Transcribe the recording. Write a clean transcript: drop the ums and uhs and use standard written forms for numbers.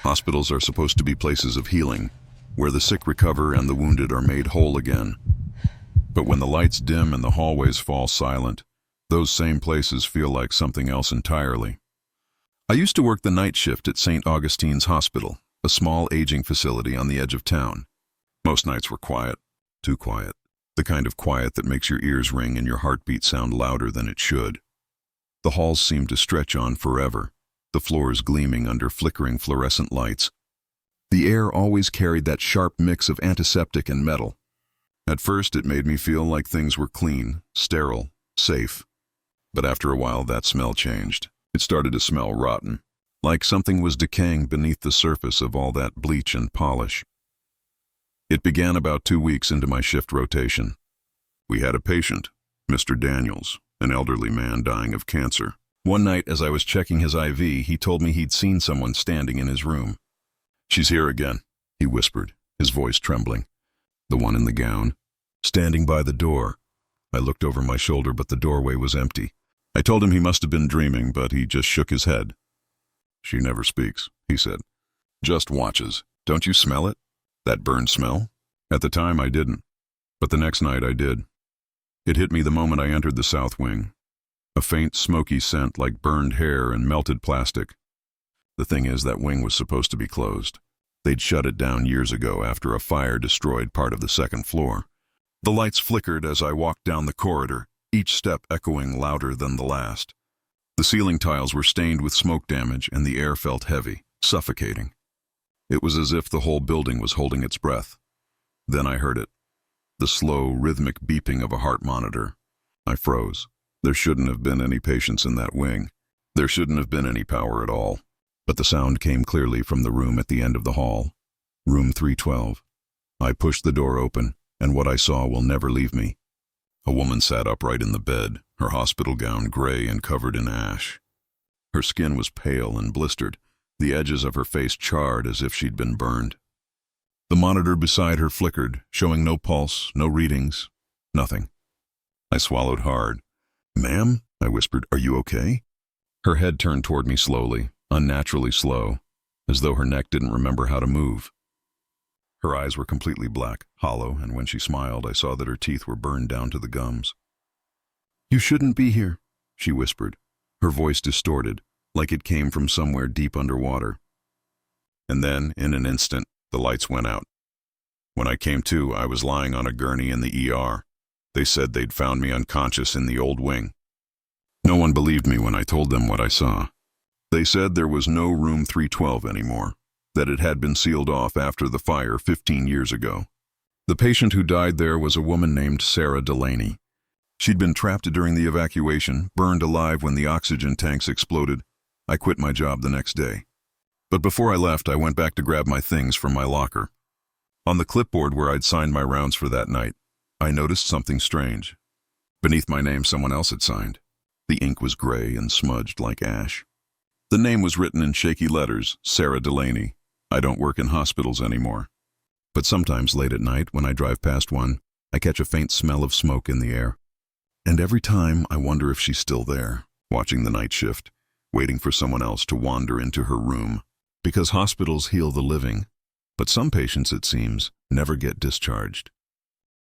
Hospitals are supposed to be places of healing, where the sick recover and the wounded are made whole again. But when the lights dim and the hallways fall silent, those same places feel like something else entirely. I used to work the night shift at St. Augustine's Hospital, a small aging facility on the edge of town. Most nights were quiet, too quiet. The kind of quiet that makes your ears ring and your heartbeat sound louder than it should. The halls seemed to stretch on forever, the floors gleaming under flickering fluorescent lights. The air always carried that sharp mix of antiseptic and metal. At first it made me feel like things were clean, sterile, safe. But after a while that smell changed. It started to smell rotten, like something was decaying beneath the surface of all that bleach and polish. It began about 2 weeks into my shift rotation. We had a patient, Mr. Daniels, an elderly man dying of cancer. One night as I was checking his IV, he told me he'd seen someone standing in his room. "She's here again," he whispered, his voice trembling. "The one in the gown, standing by the door." I looked over my shoulder, but the doorway was empty. I told him he must have been dreaming, but he just shook his head. "She never speaks," he said. "Just watches. Don't you smell it? That burned smell?" At the time I didn't, but the next night I did. It hit me the moment I entered the south wing. A faint, smoky scent like burned hair and melted plastic. The thing is, that wing was supposed to be closed. They'd shut it down years ago after a fire destroyed part of the second floor. The lights flickered as I walked down the corridor, each step echoing louder than the last. The ceiling tiles were stained with smoke damage and the air felt heavy, suffocating. It was as if the whole building was holding its breath. Then I heard it. The slow, rhythmic beeping of a heart monitor. I froze. There shouldn't have been any patients in that wing. There shouldn't have been any power at all. But the sound came clearly from the room at the end of the hall. Room 312. I pushed the door open, and what I saw will never leave me. A woman sat upright in the bed, her hospital gown gray and covered in ash. Her skin was pale and blistered, the edges of her face charred as if she'd been burned. The monitor beside her flickered, showing no pulse, no readings, nothing. I swallowed hard. "Ma'am," I whispered, "are you okay?" Her head turned toward me slowly, unnaturally slow, as though her neck didn't remember how to move. Her eyes were completely black, hollow, and when she smiled, I saw that her teeth were burned down to the gums. "You shouldn't be here," she whispered, her voice distorted, like it came from somewhere deep underwater. And then, in an instant, the lights went out. When I came to, I was lying on a gurney in the ER. They said they'd found me unconscious in the old wing. No one believed me when I told them what I saw. They said there was no room 312 anymore, that it had been sealed off after the fire 15 years ago. The patient who died there was a woman named Sarah Delaney. She'd been trapped during the evacuation, burned alive when the oxygen tanks exploded. I quit my job the next day. But before I left, I went back to grab my things from my locker. On the clipboard where I'd signed my rounds for that night, I noticed something strange. Beneath my name, someone else had signed. The ink was gray and smudged like ash. The name was written in shaky letters, Sarah Delaney. I don't work in hospitals anymore. But sometimes late at night, when I drive past one, I catch a faint smell of smoke in the air. And every time, I wonder if she's still there, watching the night shift, waiting for someone else to wander into her room. Because hospitals heal the living, but some patients, it seems, never get discharged.